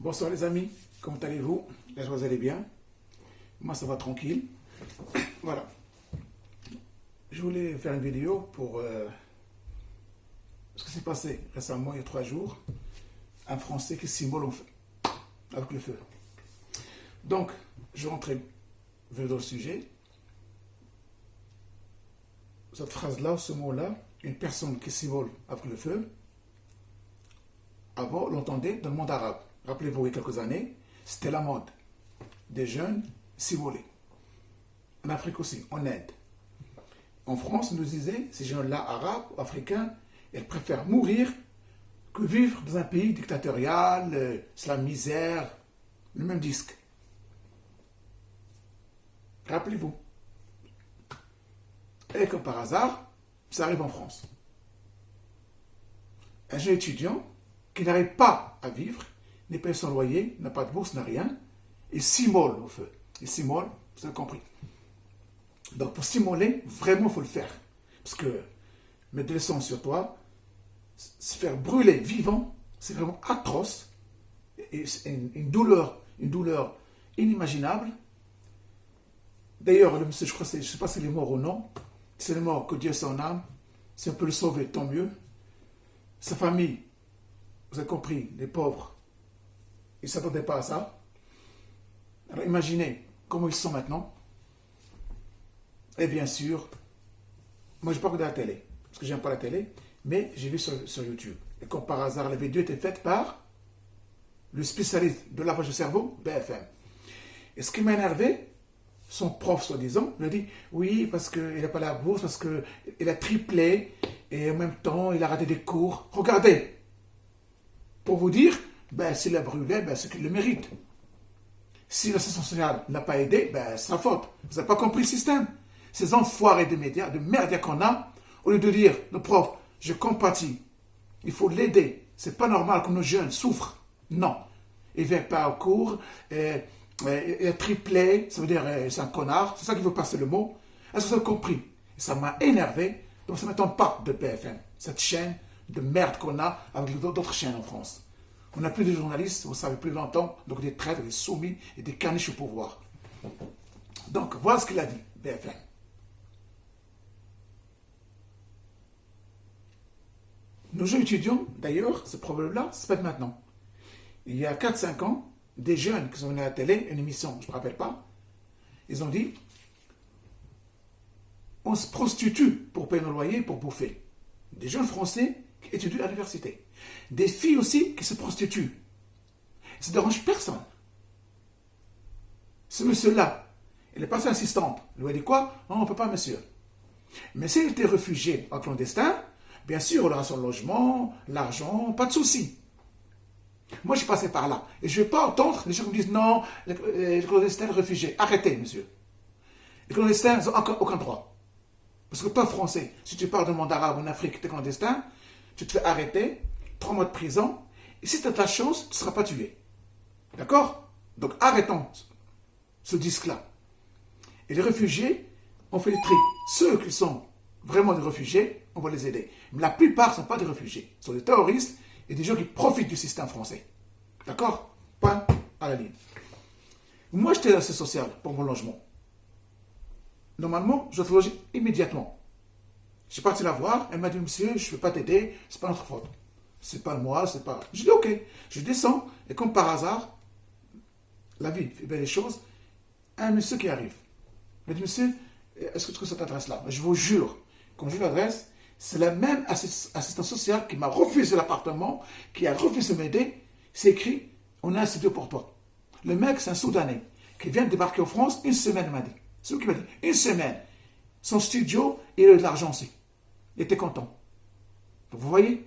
Bonsoir les amis, comment allez-vous? J'espère que vous allez bien. Moi ça va tranquille. Voilà. Je voulais faire une vidéo pour ce qui s'est passé récemment, il y a 3 jours. Un Français qui s'immole au feu, avec le feu. Donc, je rentre dans le sujet. Cette phrase-là, ce mot-là, une personne qui s'immole avec le feu, avant, on l'entendait dans le monde arabe. Rappelez-vous, il y a quelques années, c'était la mode. Des jeunes s'immoler. En Afrique aussi, en Inde. En France, on nous disait, ces jeunes-là, arabes ou africains, ils préfèrent mourir que vivre dans un pays dictatorial, c'est la misère, le même disque. Rappelez-vous. Et comme par hasard, ça arrive en France. Un jeune étudiant qui n'arrive pas à vivre, n'est pas son loyer, n'a pas de bourse, n'a rien, il s'immole au feu. Il s'immole, vous avez compris. Donc pour s'immoler, vraiment il faut le faire. Parce que mettre de l'essence sur toi, se faire brûler vivant, c'est vraiment atroce. Et c'est une douleur inimaginable. D'ailleurs, le monsieur, je ne sais pas s'il est mort ou non. C'est le mort, que Dieu son âme. Si on peut le sauver, tant mieux. Sa famille, vous avez compris, les pauvres, ils ne s'attendaient pas à ça. Alors imaginez comment ils sont maintenant. Et bien sûr, moi je n'ai pas regardé la télé, parce que je n'aime pas la télé, mais j'ai vu sur YouTube. Et comme par hasard, la vidéo était faite par le spécialiste de lavage de cerveau, BFM. Et ce qui m'a énervé, son prof, soi-disant, lui a dit, oui, parce qu'il n'a pas la bourse, parce qu'il a triplé, et en même temps, il a raté des cours. Regardez, pour vous dire, s'il a brûlé, c'est qu'il le mérite. Si l'assistance sociale n'a pas aidé, c'est sa faute. Vous n'avez pas compris le système. Ces enfoirés de médias, de merde qu'on a, au lieu de dire, le prof, je compatis, il faut l'aider. C'est pas normal que nos jeunes souffrent. Non. Il ne vient pas au cours, il a triplé, ça veut dire c'est un connard, c'est ça qu'il veut passer le mot. Est-ce que vous avez compris? Ça m'a énervé, donc ça ne m'étonne pas de BFM, cette chaîne de merde qu'on a avec d'autres chaînes en France. On n'a plus de journalistes, vous savez, plus longtemps, donc des traîtres, des soumis et des caniches au pouvoir. Donc, voilà ce qu'il a dit, BFM. Nos jeunes étudiants, d'ailleurs, ce problème-là, c'est pas de maintenant. Il y a 4-5 ans, des jeunes qui sont venus à la télé, une émission, je ne me rappelle pas, ils ont dit, on se prostitue pour payer nos loyers, pour bouffer. Des jeunes Français qui étudient à l'université. Des filles aussi qui se prostituent. Ça ne dérange personne. Ce monsieur-là, il est passé assistante. Il lui a dit quoi? Non, on ne peut pas, monsieur. Mais s'il était réfugié en clandestin, bien sûr, il aura son logement, l'argent, pas de souci. Moi, je suis passé par là. Et je ne vais pas entendre les gens qui me disent non, les clandestins, les réfugiés. Arrêtez, monsieur. Les clandestins n'ont aucun droit. Parce que toi, Français, si tu pars du monde arabe en Afrique, tu es clandestin, tu te fais arrêter, 3 mois de prison, et si tu as de la chance, tu ne seras pas tué. D'accord? Donc arrêtons ce disque-là. Et les réfugiés, on fait le tri. Ceux qui sont vraiment des réfugiés, on va les aider. Mais la plupart ne sont pas des réfugiés. Ce sont des terroristes et des gens qui profitent du système français. D'accord? Point à la ligne. Moi, j'étais assez social pour mon logement. Normalement, je dois te loger immédiatement. Je suis parti la voir, elle m'a dit, monsieur, je ne peux pas t'aider, c'est pas notre faute. C'est pas moi, c'est pas... Je dis, ok, je descends, et comme par hasard, la vie fait bien les choses, un monsieur qui arrive. Il m'a dit, monsieur, est-ce que tu trouves cette adresse-là? Je vous jure, quand j'ai l'adresse, c'est la même assistante sociale qui m'a refusé l'appartement, qui a refusé de m'aider. C'est écrit, on a un studio pour toi. Le mec, c'est un Soudanais, qui vient de débarquer en France, une semaine, il m'a dit. C'est lui qui m'a dit, une semaine. Son studio, il a eu de l'argent aussi. Il était content. Donc vous voyez?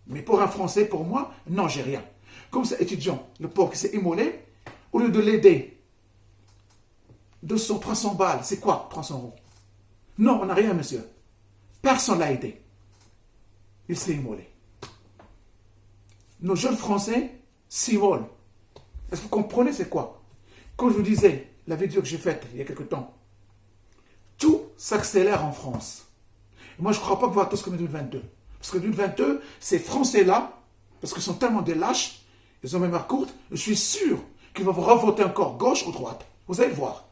Mais pour un Français, pour moi, non, j'ai rien. Comme cet étudiant, le pauvre qui s'est immolé, au lieu de l'aider, 200, 300 balles, c'est quoi 300 euros? Non, on n'a rien, monsieur. Personne ne l'a aidé. Il s'est immolé. Nos jeunes Français s'immolent. Est-ce que vous comprenez c'est quoi? Quand je vous disais, la vidéo que j'ai faite il y a quelque temps, tout s'accélère en France. Et moi, je ne crois pas que vous tous comme 2022. Parce que 2022, ces Français-là, parce qu'ils sont tellement des lâches, ils ont mémoire courte, je suis sûr qu'ils vont revoter encore gauche ou droite. Vous allez le voir.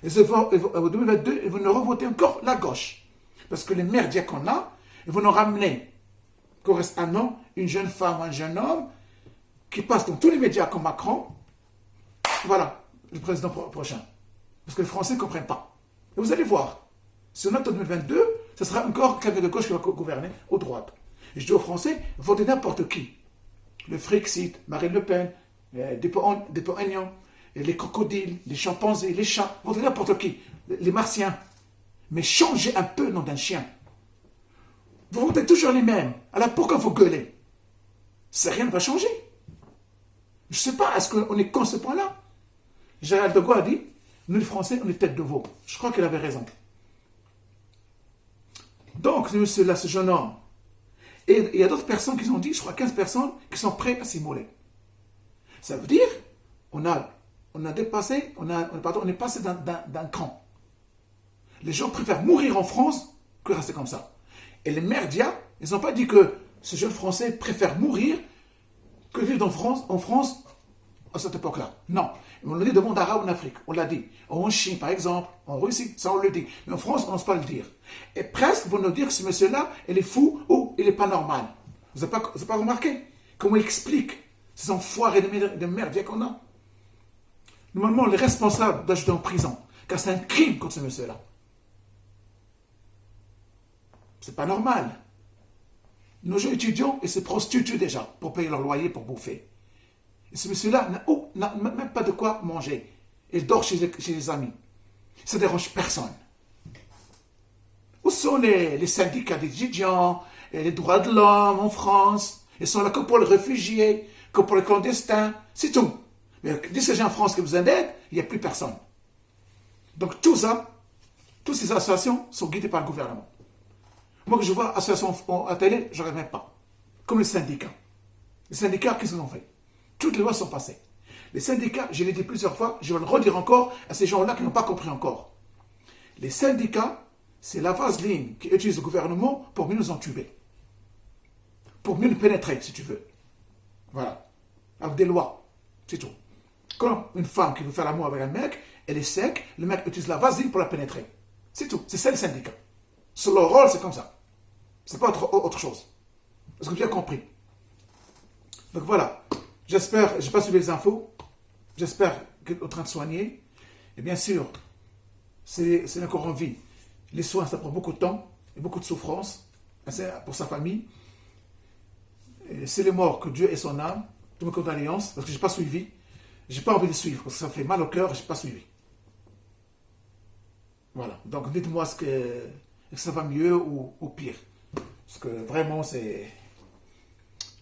Et en 2022, ils vont nous revoter encore la gauche. Parce que les merdias qu'on a, ils vont nous ramener, qu'il reste un an, une jeune femme, un jeune homme, qui passe dans tous les médias comme Macron. Voilà, le président prochain. Parce que les Français ne comprennent pas. Et vous allez voir, si on est en 2022, ce sera encore quelqu'un de gauche qui va gouverner, ou droite. Et je dis aux Français, votez n'importe qui. Le Frexit, Marine Le Pen, Dupont-Aignan, les crocodiles, les chimpanzés, les chats, votez n'importe qui, les martiens. Mais changez un peu le nom d'un chien. Vous votez toujours les mêmes. Alors pourquoi vous gueulez? Rien ne va changer. Je ne sais pas, est-ce qu'on est con à ce point-là? Gérald de Gaulle a dit, nous les Français, on est tête de veau. Je crois qu'il avait raison. Donc, monsieur-là, ce jeune homme, et il y a d'autres personnes qui ont dit, je crois 15 personnes, qui sont prêtes à s'immoler. Ça veut dire, on est passé d'un cran. Les gens préfèrent mourir en France que rester comme ça. Et les merdias, ils n'ont pas dit que ce jeune Français préfère mourir que vivre en France à cette époque-là. Non. On l'a dit dans le monde arabe en Afrique, on l'a dit. En Chine, par exemple, en Russie, ça on le dit. Mais en France, on n'ose pas le dire. Et presque, vont nous dire que ce monsieur-là, il est fou ou il n'est pas normal. Vous n'avez pas remarqué comment il explique ces enfoirés de merdias qu'on a? Normalement, les responsables doivent être en prison, car c'est un crime contre ce monsieur-là. C'est pas normal. Nos jeunes étudiants, ils se prostituent déjà pour payer leur loyer, pour bouffer. Et ce monsieur-là n'a même pas de quoi manger. Il dort chez les amis. Ça ne dérange personne. Où sont les syndicats d'étudiants, et les droits de l'homme en France? Ils sont là que pour les réfugiés, que pour les clandestins. C'est tout. Mais dès que j'ai en France qui vous aide, il n'y a plus personne. Donc tout ça, toutes ces associations sont guidées par le gouvernement. Moi, que je vois associations à télé, je ne reviens pas. Comme les syndicats. Les syndicats, qu'est-ce qu'ils ont fait? Toutes les lois sont passées. Les syndicats, je l'ai dit plusieurs fois, je vais le redire encore à ces gens-là qui n'ont pas compris encore. Les syndicats, c'est la vaseline qu'utilise le gouvernement pour mieux nous entuber. Pour mieux nous pénétrer, si tu veux. Voilà. Avec des lois. C'est tout. Quand une femme qui veut faire l'amour avec un mec, elle est sec, le mec utilise la vaseline pour la pénétrer. C'est tout. C'est ça les syndicats. Sur leur rôle, c'est comme ça. C'est pas autre chose. Est-ce que tu as compris? Donc voilà. J'espère, je n'ai pas suivi les infos. J'espère qu'il est en train de soigner. Et bien sûr, c'est encore en vie. Les soins, ça prend beaucoup de temps et beaucoup de souffrance pour sa famille. C'est les morts, que Dieu ait son âme. Toutes mes condoléances, parce que je n'ai pas suivi. Je n'ai pas envie de suivre, parce que ça fait mal au cœur, je n'ai pas suivi. Voilà. Donc dites-moi que ça va mieux ou pire. Parce que vraiment, c'est...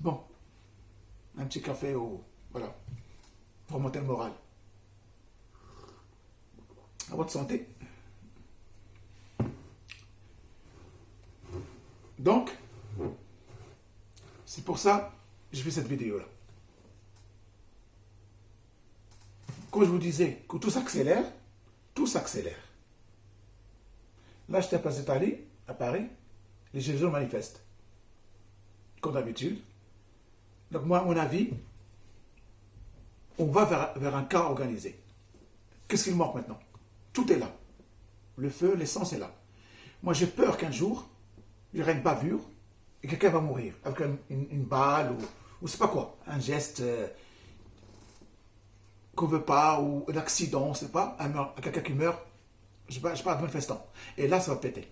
Bon. Un petit café ou... Voilà. Pour remonter le moral. À votre santé. Donc, c'est pour ça que je fais cette vidéo-là. Quand je vous disais que tout s'accélère, Là, j'étais à Place d'Italie, à Paris, les Gilets jaunes manifestent. Comme d'habitude. Donc moi, à mon avis, on va vers un cas organisé. Qu'est-ce qu'il manque maintenant? Tout est là. Le feu, l'essence est là. Moi, j'ai peur qu'un jour, il y aura une bavure et quelqu'un va mourir avec une balle ou c'est pas quoi, un geste qu'on veut pas ou un accident, on sait pas, quelqu'un qui meurt. Je parle de manifestants. Et là, ça va péter.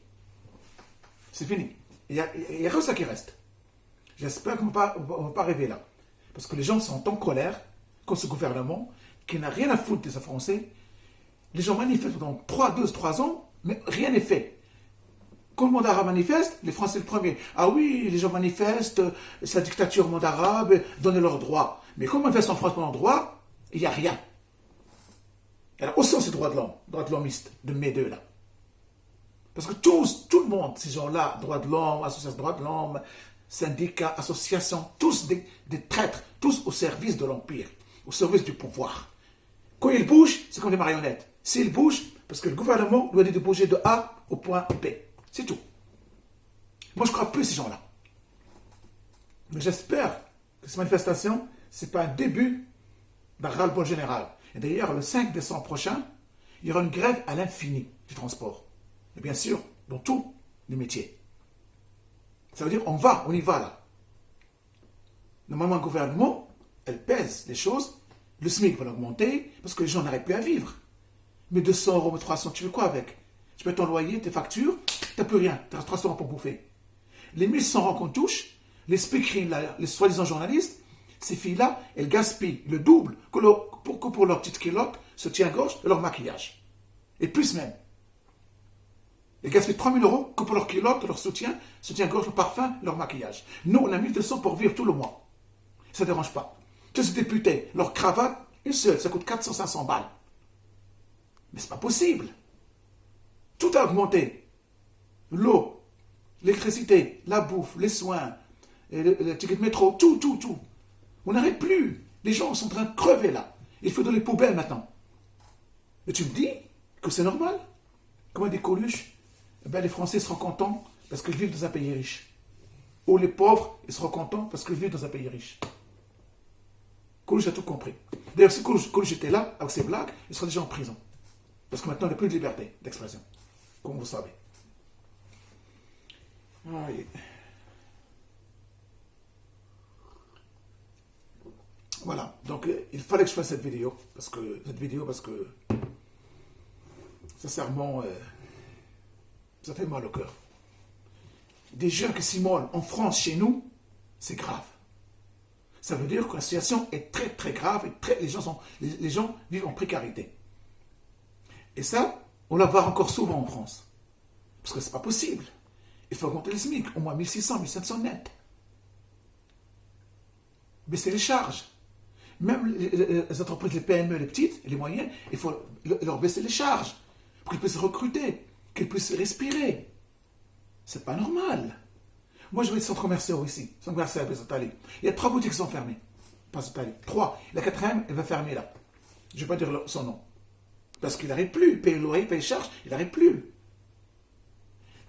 C'est fini. Il y a rien que ça qui reste. J'espère qu'on ne va pas arriver là. Parce que les gens sont en colère contre ce gouvernement qui n'a rien à foutre des Français. Les gens manifestent pendant 2-3 ans, mais rien n'est fait. Quand le monde arabe manifeste, les Français le premier. Ah oui, les gens manifestent, c'est la dictature au monde arabe, donnez leurs droits. Mais quand on manifeste en France pendant droit, il n'y a rien. Alors, où sont ces droits de l'homiste, de mes deux là? Parce que tout le monde, ces gens-là, droits de l'homme, associations de droits de l'homme, syndicats, associations, tous des traîtres, tous au service de l'Empire, au service du pouvoir. Quand ils bougent, c'est comme des marionnettes. S'ils bougent, parce que le gouvernement doit dire de bouger de A au point B. C'est tout. Moi, je ne crois plus ces gens-là. Mais j'espère que ces manifestations, ce n'est pas un début d'un ras-le-bol général. Et d'ailleurs, le 5 décembre prochain, il y aura une grève à l'infini du transport. Et bien sûr, dans tous les métiers. Ça veut dire, on y va là. Normalement, le gouvernement, elle pèse les choses. Le SMIC va l'augmenter parce que les gens n'arrivent plus à vivre. Mais 200 euros, 300, tu veux quoi avec? Tu payes ton loyer, tes factures, tu n'as plus rien. Tu as 300 euros pour bouffer. Les 1100 euros qu'on touche, les speakerines, les soi-disant journalistes, ces filles-là, elles gaspillent le double que pour leur petite culotte, soutien-gorge et leur maquillage. Et plus même. Elles gaspillent 3000 euros que pour leur culotte, leur soutien-gorge, leur parfum, leur maquillage. Nous, on a 1200 pour vivre tout le mois. Ça ne dérange pas. Tous ces députés, leur cravate, une seule, ça coûte 400-500 balles. Mais c'est pas possible. Tout a augmenté. L'eau, l'électricité, la bouffe, les soins, le ticket de métro, tout. On n'arrête plus. Les gens sont en train de crever là. Il faut dans les poubelles maintenant. Et tu me dis que c'est normal? Comment dit Coluche? Les Français seront contents parce qu'ils vivent dans un pays riche. Ou les pauvres, ils seront contents parce qu'ils vivent dans un pays riche. Coluche a tout compris. D'ailleurs, si Coluche était là, avec ses blagues, il serait déjà en prison. Parce que maintenant, il n'y a plus de liberté d'expression. Comme vous savez. Oui. Voilà. Donc, il fallait que je fasse cette vidéo. Parce que sincèrement, ça fait mal au cœur. Des jeunes qui s'immolent en France, chez nous, c'est grave. Ça veut dire que la situation est très très grave et les gens vivent en précarité. Et ça, on la voit encore souvent en France. Parce que c'est pas possible. Il faut augmenter le SMIC, au moins 1600, 1700 net. Baisser les charges. Même les entreprises, les PME, les petites et les moyennes, il faut leur baisser les charges pour qu'ils puissent recruter, qu'ils puissent respirer. C'est pas normal. Moi, je vais être centre commercial ici, centre commercial à Pesotali. Il y a 3 boutiques qui sont fermées. Pesotali. 3. La 4e, elle va fermer là. Je ne vais pas dire son nom. Parce qu'il n'arrive plus. Payer loyer, payer charges, il n'arrive plus.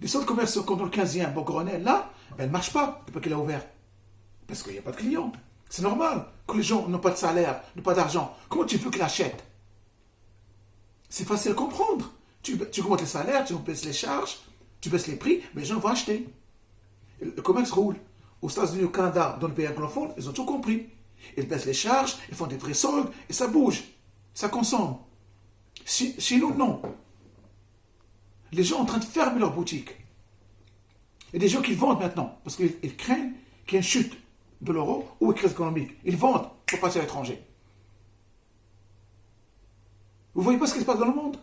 Les centres commerciaux, comme dans le 15e, Beaugrenelle, là, elle ne marche pas depuis qu'il a ouvert. Parce qu'il n'y a pas de clients. C'est normal que les gens n'ont pas de salaire, n'ont pas d'argent. Comment tu veux qu'ils achètent? C'est facile à comprendre. Tu augmentes les salaires, tu baisses les charges, tu baisses les prix, mais les gens vont acheter. Le commerce roule. Aux États-Unis, au Canada, dans le pays anglophone, ils ont tout compris. Ils baissent les charges, ils font des vrais soldes, et ça bouge. Ça consomme. Chez nous, non. Les gens sont en train de fermer leurs boutiques. Il y a des gens qui vendent maintenant, parce qu'ils craignent qu'il y ait une chute de l'euro ou une crise économique. Ils vendent pour passer à l'étranger. Vous voyez pas ce qui se passe dans le monde?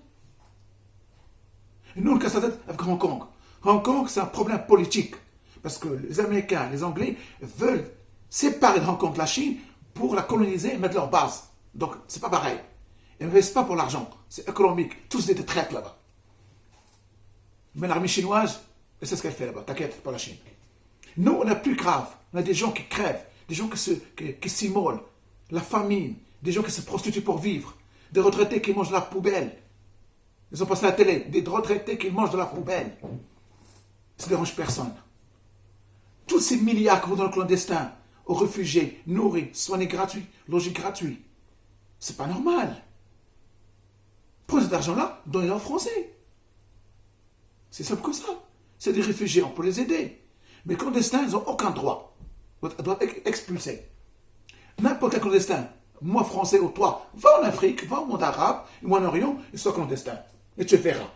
Et nous, on casse la tête avec Hong Kong. Hong Kong, c'est un problème politique. Parce que les Américains, les Anglais veulent séparer de Hong Kong de la Chine pour la coloniser et mettre leur base. Donc, c'est pas pareil. Ils n'investissent pas pour l'argent. C'est économique. Tous des traites là-bas. Mais l'armée chinoise, c'est ce qu'elle fait là-bas. T'inquiète, pas la Chine. Nous, on a plus grave. On a des gens qui crèvent, des gens qui s'immolent, la famine, des gens qui se prostituent pour vivre, des retraités qui mangent de la poubelle. Ils ont passé à la télé, des retraités qui mangent de la poubelle. Ça ne dérange personne. Tous ces milliards qui vont dans le clandestin, aux réfugiés, nourris, soignés gratuits, logés gratuits, c'est pas normal. Prenez cet argent-là, donnez-le aux Français. C'est simple que ça. C'est des réfugiés, on peut les aider. Mais les clandestins, ils n'ont aucun droit. Ils doivent être expulsés. N'importe quel clandestin, moi français ou toi, va en Afrique, va au monde arabe, ou en Orient, et sois clandestin. Et tu verras.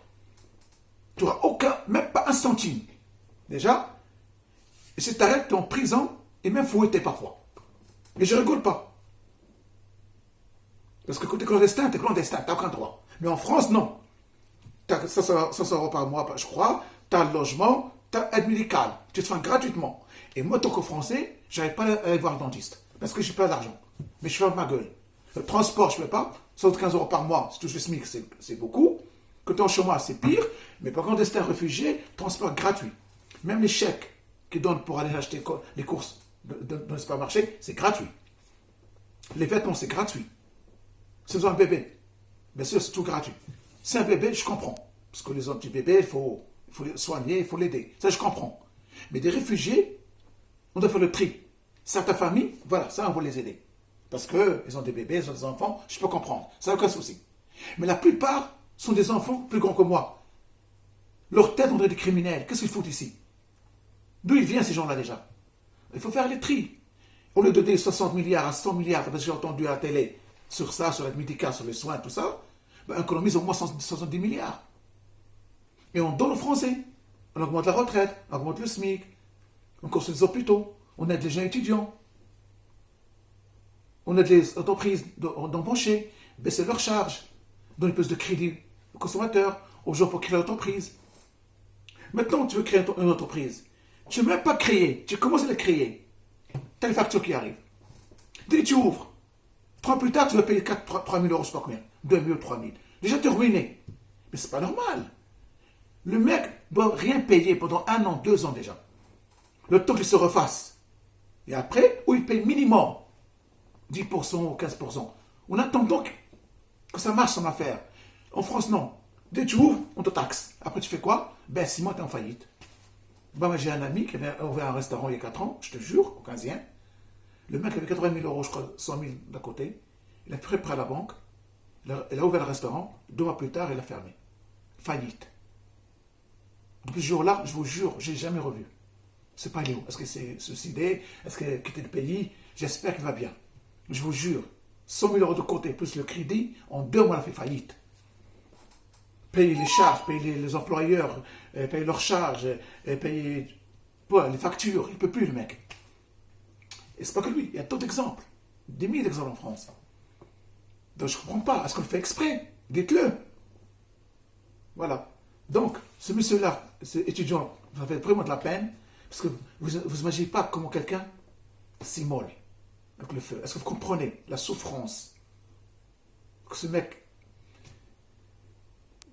Tu n'auras aucun, même pas un centime. Déjà, et si tu t'arrêtes, tu es en prison, et même fouetté parfois. Et je rigole pas. Parce que quand tu es clandestin, tu n'as aucun droit. Mais en France, non. Tu as 500 euros par mois, je crois, tu as le logement, tu as aide médicale, tu te soignes gratuitement. Et moi, tant que Français, je n'arrive pas à aller voir le dentiste. Parce que je n'ai pas d'argent. Mais je ferme ma gueule. Le transport, je ne peux pas. 115 euros par mois, si tu touches le SMIC, c'est beaucoup. Quand tu es en chômage, c'est pire. Mais par contre, clandestin, réfugié, transport gratuit. Même les chèques qu'ils donnent pour aller acheter les courses dans le supermarché, c'est gratuit. Les vêtements, c'est gratuit. Si vous avez un bébé, bien sûr, c'est tout gratuit. Si un bébé, je comprends. Parce que les autres petits bébés, il faut les soigner, il faut l'aider. Ça, je comprends. Mais des réfugiés, on doit faire le tri. Certaines familles, voilà, ça, on va les aider. Parce qu'ils ont des bébés, ils ont des enfants, je peux comprendre. Ça n'a aucun souci. Mais la plupart sont des enfants plus grands que moi. Leur tête, on dirait des criminels. Qu'est-ce qu'ils foutent ici? D'où ils viennent, ces gens-là, déjà? Il faut faire les tris. Au lieu de donner 60 milliards à 100 milliards, parce que j'ai entendu à la télé sur ça, sur l'aide médicale, sur les soins, tout ça, ben, on économise au moins 70 milliards. Et on donne aux Français. On augmente la retraite, on augmente le SMIC, on construit des hôpitaux, on aide les jeunes étudiants, on aide les entreprises d'embaucher, baisser leurs charges, donner plus de crédit aux consommateurs, aux gens pour créer l'entreprise. Maintenant, tu veux créer une entreprise. Tu ne veux même pas créer, tu commences à la créer. Tu as les factures qui arrivent. Dès que tu ouvres, 3 ans plus tard, tu vas payer 3 000 euros, je ne sais pas combien. 2 000, 3 000. Déjà, tu es ruiné. Mais c'est pas normal. Le mec doit rien payer pendant 1 an, 2 ans déjà. Le temps qu'il se refasse. Et après, où il paye minimum 10% ou 15%. On attend donc que ça marche son affaire. En France, non. Dès que tu ouvres, on te taxe. Après, tu fais quoi? Ben, 6 mois, tu es en faillite. Ben, j'ai un ami qui avait ouvert un restaurant il y a 4 ans, je te jure, au 15e. Le mec avait 80 000 euros, je crois, 100 000 d'un côté. Il a pris prêt à la banque. Il a ouvert le restaurant. 2 mois plus tard, il a fermé. Faillite. Depuis ce jour-là, je vous jure, je n'ai jamais revu. C'est pas Léo. Est-ce que c'est suicidé? Est-ce qu'il a quitté le pays? J'espère qu'il va bien. Je vous jure, 100 000 euros de côté, plus le crédit, en 2 mois, il a fait faillite. Payer les charges, payer les employeurs, payer leurs charges, payer les factures. Il ne peut plus, le mec. Et c'est pas que lui. Il y a d'autres exemples. Des milliers d'exemples en France. Donc je ne comprends pas. Est-ce qu'on le fait exprès? Dites-le. Voilà. Donc, ce monsieur-là, ce étudiant, ça fait vraiment de la peine, parce que vous n'imaginez pas comment quelqu'un s'immole avec le feu. Est-ce que vous comprenez la souffrance que ce mec...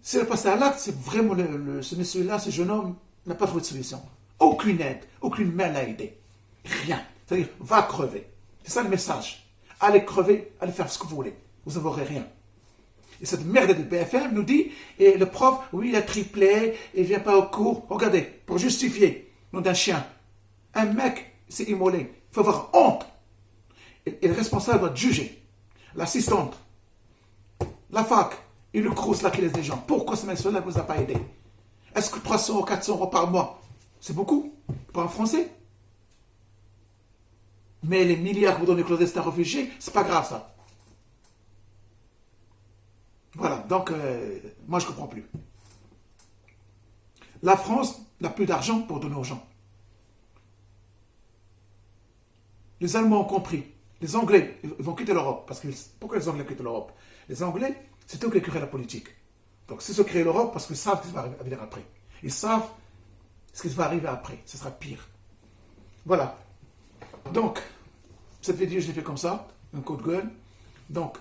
S'il a passé à l'acte, c'est vraiment ce monsieur-là, ce jeune homme, n'a pas trouvé de solution. Aucune aide, aucune main l'a aidé. Rien. C'est-à-dire, va crever. C'est ça le message. Allez crever, allez faire ce que vous voulez. Vous n'aurez rien. Et cette merde de BFM nous dit, et le prof, oui, il a triplé, il ne vient pas au cours. Regardez, pour justifier, nom d'un chien. Un mec s'est immolé. Il faut avoir honte. Et le responsable doit juger. L'assistante, la fac, et le crous là qui laisse des gens. Pourquoi ce mec-là ne vous a pas aidé? Est-ce que 300 ou 400 euros par mois, c'est beaucoup pour un Français? Mais les milliards que vous donnez aux clandestins réfugiés, c'est pas grave ça. Voilà, donc moi je ne comprends plus. La France n'a plus d'argent pour donner aux gens. Les Allemands ont compris. Les Anglais, ils vont quitter l'Europe. Parce que pourquoi les Anglais quittent l'Europe? Les Anglais, c'est eux qui créent la politique. Donc c'est eux qui créent l'Europe parce qu'ils savent ce qui va arriver après. Ils savent ce qui va arriver après. Ce sera pire. Voilà. Donc, cette vidéo, je l'ai fait comme ça, un coup de gueule. Donc,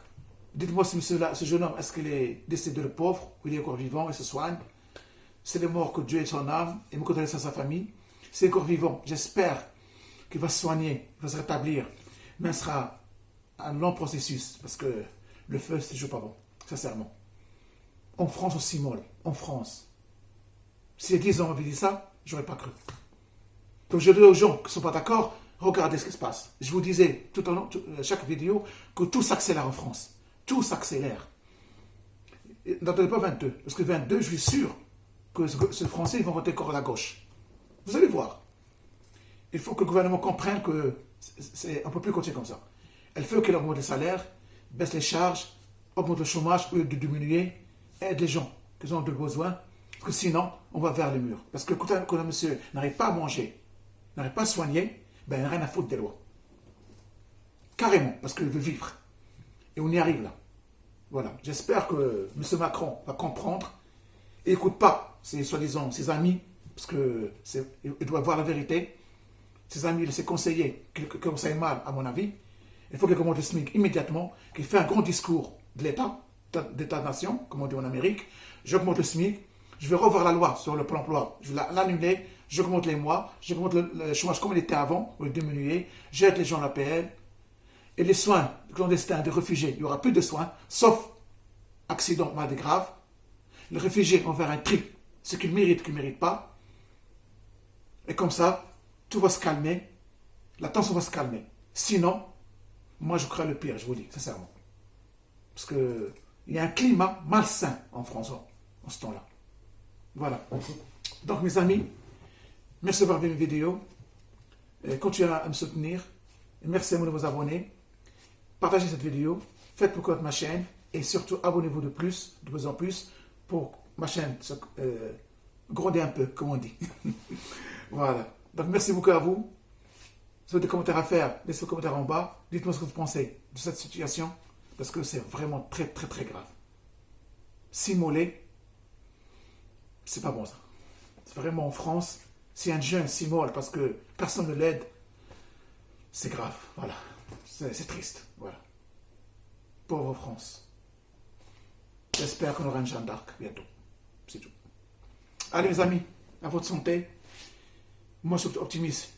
dites-moi si ce jeune homme, est-ce qu'il est décédé le pauvre, ou il est encore vivant, il se soigne? C'est le mort, que Dieu ait son âme, et me condoléances à sa famille. C'est encore vivant, j'espère qu'il va se soigner, il va se rétablir. Mais ce sera un long processus, parce que le feu, c'est toujours pas bon, sincèrement. En France, on s'immole, en France. Si il y a 10 ans on avait dit ça, j'aurais pas cru. Donc je dis aux gens qui ne sont pas d'accord, regardez ce qui se passe. Je vous disais tout au long, chaque vidéo, que tout s'accélère en France. Tout s'accélère. N'attendez pas 22, parce que 22, je suis sûr que ces Français ils vont voter encore à la gauche. Vous allez voir. Il faut que le gouvernement comprenne qu'on ne peut plus continuer comme ça. Il faut qu'il augmente les salaires, baisse les charges, augmente le chômage au lieu de diminuer, aide les gens qui ont besoin, parce que sinon, on va vers le mur. Parce que quand un monsieur n'arrive pas à manger, n'arrive pas à soigner, ben, il n'y a rien à foutre des lois. Carrément, parce qu'il veut vivre. Et on y arrive là. Voilà. J'espère que M. Macron va comprendre et n'écoute pas soi-disant ses amis, parce qu'il doit voir la vérité. Ses amis, ses conseillers, qui conseillent mal, à mon avis. Il faut qu'il augmente le SMIC immédiatement, qu'il fait un grand discours de l'État, d'État-nation, comme on dit en Amérique. J'augmente le SMIC, je vais revoir la loi sur le plan emploi, je vais l'annuler, j'augmente les mois, j'augmente le chômage comme il était avant, ou le diminuer, j'aide les gens à l'APL. Et les soins clandestins des réfugiés, il n'y aura plus de soins, sauf accident, maladie grave. Les réfugiés vont faire un tri, ce qu'ils méritent, qu'ils ne méritent pas. Et comme ça, tout va se calmer. la tension va se calmer. Sinon, moi je crains le pire, je vous dis, sincèrement. Parce qu'il y a un climat malsain en France en ce temps-là. Voilà. Donc mes amis, merci d'avoir vu mes vidéos. Continuez à me soutenir. Merci à mes nouveaux abonnés. Partagez cette vidéo. Faites pour connaître ma chaîne. Et surtout, abonnez-vous de plus en plus, pour ma chaîne grondir un peu, comme on dit. Voilà. Donc merci beaucoup à vous. Si vous avez des commentaires à faire, laissez vos commentaires en bas. Dites-moi ce que vous pensez de cette situation. Parce que c'est vraiment très très très grave. S'immoler, c'est pas bon ça. C'est vraiment en France, si un jeune s'immole parce que personne ne l'aide, c'est grave. Voilà. C'est triste. Voilà. Pauvre France. J'espère qu'on aura une Jeanne d'Arc bientôt. C'est tout. Allez les amis, à votre santé. Moi je suis optimiste.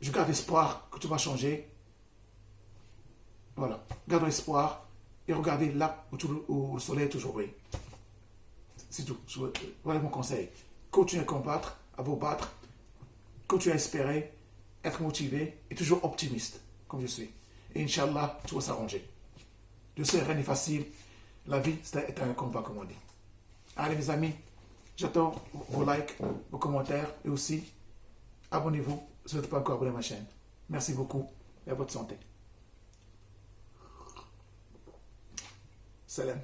Je garde espoir que tout va changer. Voilà. Gardons espoir et regardez là où le soleil est toujours brille. C'est tout. Voilà mon conseil. Continuez à combattre, à vous battre. Continuez à espérer, être motivé et toujours optimiste, comme je suis. Et Inch'Allah, tout va s'arranger. Je sais, rien n'est facile. La vie, c'est un combat, comme on dit. Allez, mes amis, j'attends vos likes, vos commentaires et aussi, abonnez-vous si vous n'êtes pas encore abonné à ma chaîne. Merci beaucoup et à votre santé. Salam.